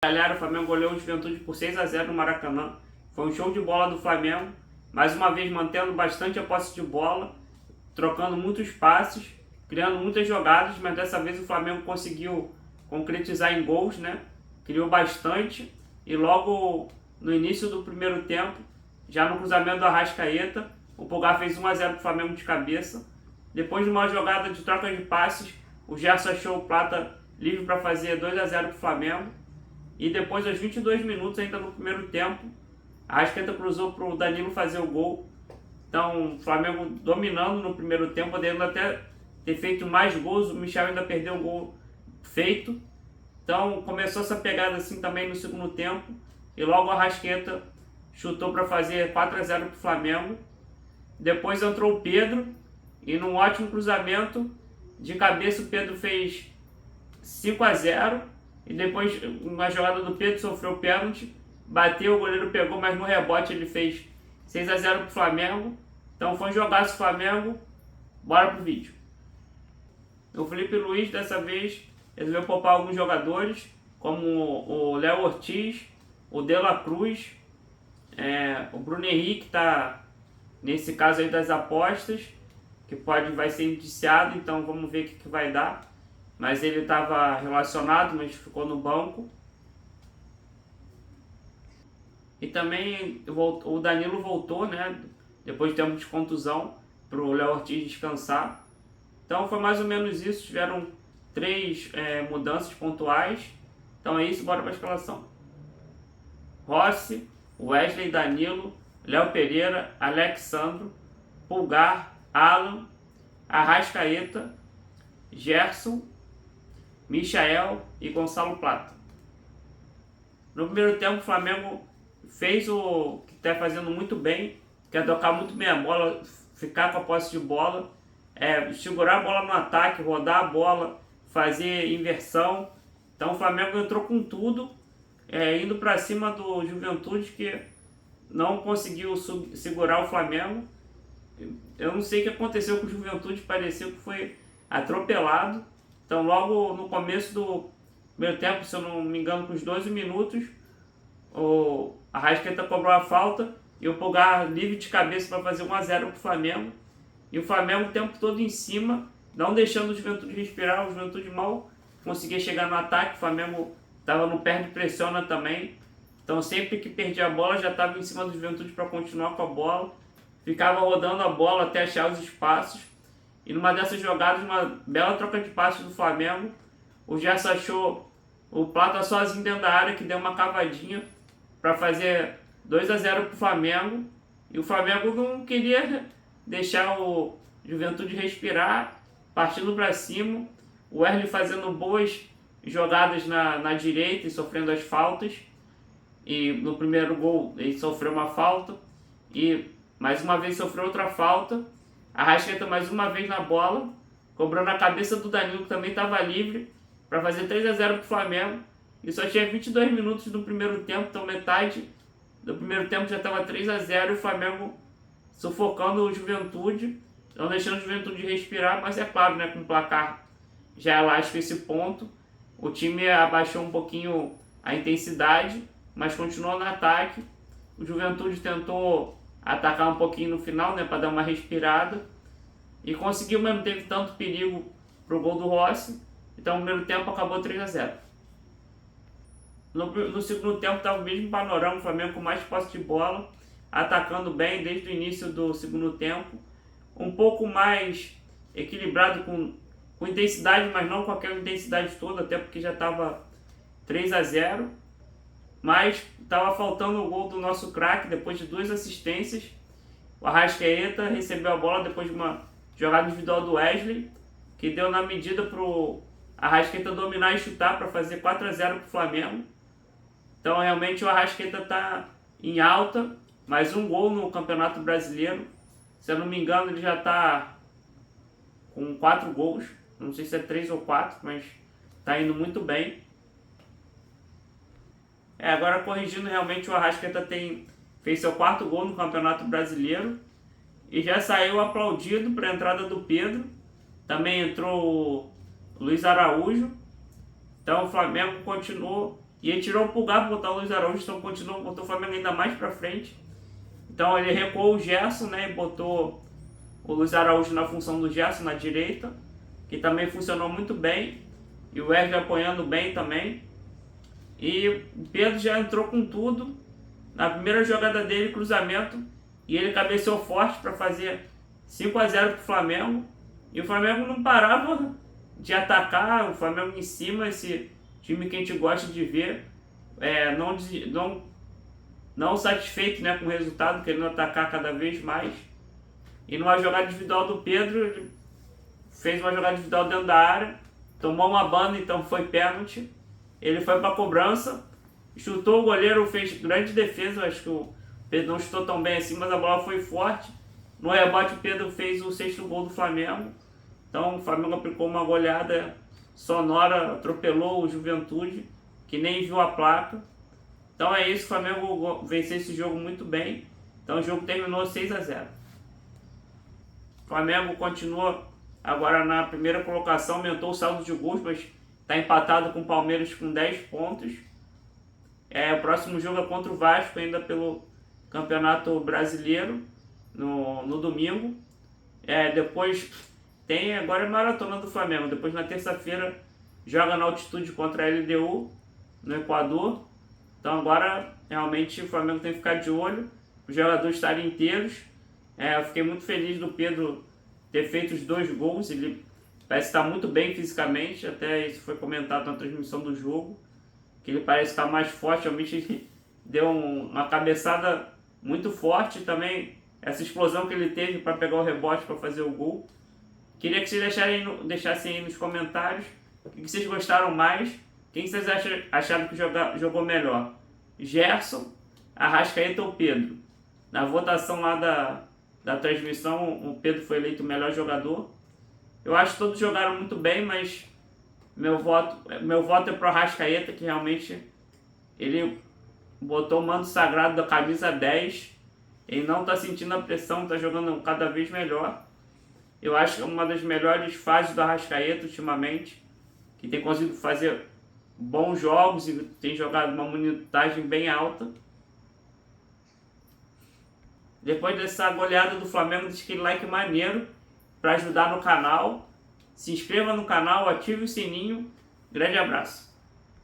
Galera, o Flamengo goleou o Juventude por 6-0 no Maracanã. Foi um show de bola do Flamengo, mais uma vez mantendo bastante a posse de bola, trocando muitos passes, criando muitas jogadas, mas dessa vez o Flamengo conseguiu concretizar em gols, né? Criou bastante e logo no início do primeiro tempo, já no cruzamento do Arrascaeta, o Pulgar fez 1-0 para o Flamengo de cabeça. Depois de uma jogada de troca de passes, o Gerson achou o Plata livre para fazer 2-0 para o Flamengo. E depois, aos 22 minutos, ainda no primeiro tempo, a Arrascaeta cruzou para o Danilo fazer o gol. Então, o Flamengo dominando no primeiro tempo, podendo até ter feito mais gols. O Michel ainda perdeu um gol feito. Então, começou essa pegada assim também no segundo tempo. E logo a Arrascaeta chutou para fazer 4-0 para o Flamengo. Depois entrou o Pedro. E num ótimo cruzamento, de cabeça o Pedro fez 5-0. E depois, uma jogada do Pedro, sofreu pênalti, bateu, o goleiro pegou, mas no rebote ele fez 6-0 para o Flamengo. Então foi um jogaço Flamengo. Bora pro vídeo. O Felipe Luiz, dessa vez, resolveu poupar alguns jogadores, como o Léo Ortiz, o De La Cruz, o Bruno Henrique, que está nesse caso aí das apostas, que vai ser indiciado, então vamos ver o que vai dar. Mas ele estava relacionado, mas ficou no banco. E também o Danilo voltou, né? Depois de tempo de contusão, para o Léo Ortiz descansar. Então foi mais ou menos isso. Tiveram 3 mudanças pontuais. Então é isso, bora para a escalação. Rossi, Wesley, Danilo, Léo Pereira, Alexandro, Pulgar, Alan, Arrascaeta, Gerson, Michael e Gonçalo Plata. No primeiro tempo o Flamengo fez o que está fazendo muito bem, que é tocar muito bem a bola, ficar com a posse de bola, segurar a bola no ataque, rodar a bola, fazer inversão. Então o Flamengo entrou com tudo, indo para cima do Juventude, que não conseguiu segurar o Flamengo. Eu não sei o que aconteceu com o Juventude, pareceu que foi atropelado. Então logo no começo do primeiro tempo, se eu não me engano, com os 12 minutos, o Arrascaeta cobrou a falta e o Pulgar livre de cabeça para fazer 1-0 para o Flamengo. E o Flamengo o tempo todo em cima, não deixando o Juventude respirar. O Juventude mal conseguia chegar no ataque, o Flamengo estava no perde pressiona também. Então sempre que perdia a bola já estava em cima do Juventude para continuar com a bola. Ficava rodando a bola até achar os espaços. E numa dessas jogadas, uma bela troca de passes do Flamengo, o Gerson achou o Plata sozinho dentro da área, que deu uma cavadinha para fazer 2-0 para o Flamengo. E o Flamengo não queria deixar o Juventude respirar, partindo para cima. O Wesley fazendo boas jogadas na direita e sofrendo as faltas. E no primeiro gol ele sofreu uma falta e mais uma vez sofreu outra falta. A Arrascaeta mais uma vez na bola, cobrando a cabeça do Danilo, que também estava livre, para fazer 3-0 para o Flamengo. E só tinha 22 minutos no primeiro tempo, então metade do primeiro tempo já estava 3-0 e o Flamengo sufocando o Juventude, não deixando o Juventude respirar, mas é claro, né, com o placar já elástico esse ponto, o time abaixou um pouquinho a intensidade, mas continuou no ataque. O Juventude tentou atacar um pouquinho no final, né, para dar uma respirada, e conseguiu, mas não teve tanto perigo pro gol do Rossi. Então o primeiro tempo acabou 3-0. No segundo tempo estava o mesmo panorama, o Flamengo com mais posse de bola, atacando bem desde o início do segundo tempo, um pouco mais equilibrado com intensidade, mas não com aquela intensidade toda, até porque já estava 3-0. Mas estava faltando o gol do nosso craque depois de 2 assistências. O Arrascaeta recebeu a bola depois de uma jogada individual do Wesley, que deu na medida para o Arrascaeta dominar e chutar para fazer 4-0 para o Flamengo. Então realmente o Arrascaeta está em alta, mais um gol no Campeonato Brasileiro. Se eu não me engano, ele já está com 4 gols, não sei se é 3 ou 4, mas está indo muito bem. Agora corrigindo, realmente o Arrascaeta fez seu 4º gol no Campeonato Brasileiro e já saiu aplaudido para a entrada do Pedro. Também entrou o Luiz Araújo. Então o Flamengo continuou E ele tirou o Pulgar para botar o Luiz Araújo, então continuou, botou o Flamengo ainda mais para frente. Então ele recuou o Gerson, né, e botou o Luiz Araújo na função do Gerson na direita, que também funcionou muito bem. E o Wesley apoiando bem também. E o Pedro já entrou com tudo. Na primeira jogada dele, cruzamento, e ele cabeceou forte para fazer 5-0 para o Flamengo. E o Flamengo não parava de atacar, o Flamengo em cima, esse time que a gente gosta de ver, não satisfeito, né, com o resultado, querendo atacar cada vez mais. E numa jogada individual do Pedro, ele fez uma jogada individual dentro da área, tomou uma banda, então foi pênalti. Ele foi para a cobrança, chutou, o goleiro fez grande defesa, acho que o Pedro não chutou tão bem assim, mas a bola foi forte. No rebote o Pedro fez o 6º gol do Flamengo. Então o Flamengo aplicou uma goleada sonora, atropelou o Juventude, que nem viu a placa. Então é isso, o Flamengo venceu esse jogo muito bem. Então o jogo terminou 6-0. O Flamengo continua agora na primeira colocação, aumentou o saldo de gols, mas está empatado com o Palmeiras com 10 pontos. O próximo jogo é contra o Vasco, ainda pelo Campeonato Brasileiro, no domingo. Depois tem agora a maratona do Flamengo. Depois na terça-feira joga na altitude contra a LDU no Equador. Então agora realmente o Flamengo tem que ficar de olho, os jogadores estarem inteiros. Eu fiquei muito feliz do Pedro ter feito os 2 gols. Ele parece estar muito bem fisicamente, até isso foi comentado na transmissão do jogo, que ele parece estar mais forte. Realmente ele deu uma cabeçada muito forte também, essa explosão que ele teve para pegar o rebote para fazer o gol. Queria que vocês deixassem aí nos comentários o que vocês gostaram mais, quem vocês acharam que jogou melhor, Gerson, Arrascaeta ou Pedro. Na votação lá da transmissão, o Pedro foi eleito o melhor jogador. Eu acho que todos jogaram muito bem, mas meu voto é pro Arrascaeta, que realmente ele botou o manto sagrado da camisa 10. Ele não está sentindo a pressão, está jogando cada vez melhor. Eu acho que é uma das melhores fases do Arrascaeta ultimamente, que tem conseguido fazer bons jogos e tem jogado uma minutagem bem alta. Depois dessa goleada do Flamengo, deixa aquele like maneiro para ajudar no canal. Se inscreva no canal, ative o sininho. Grande abraço.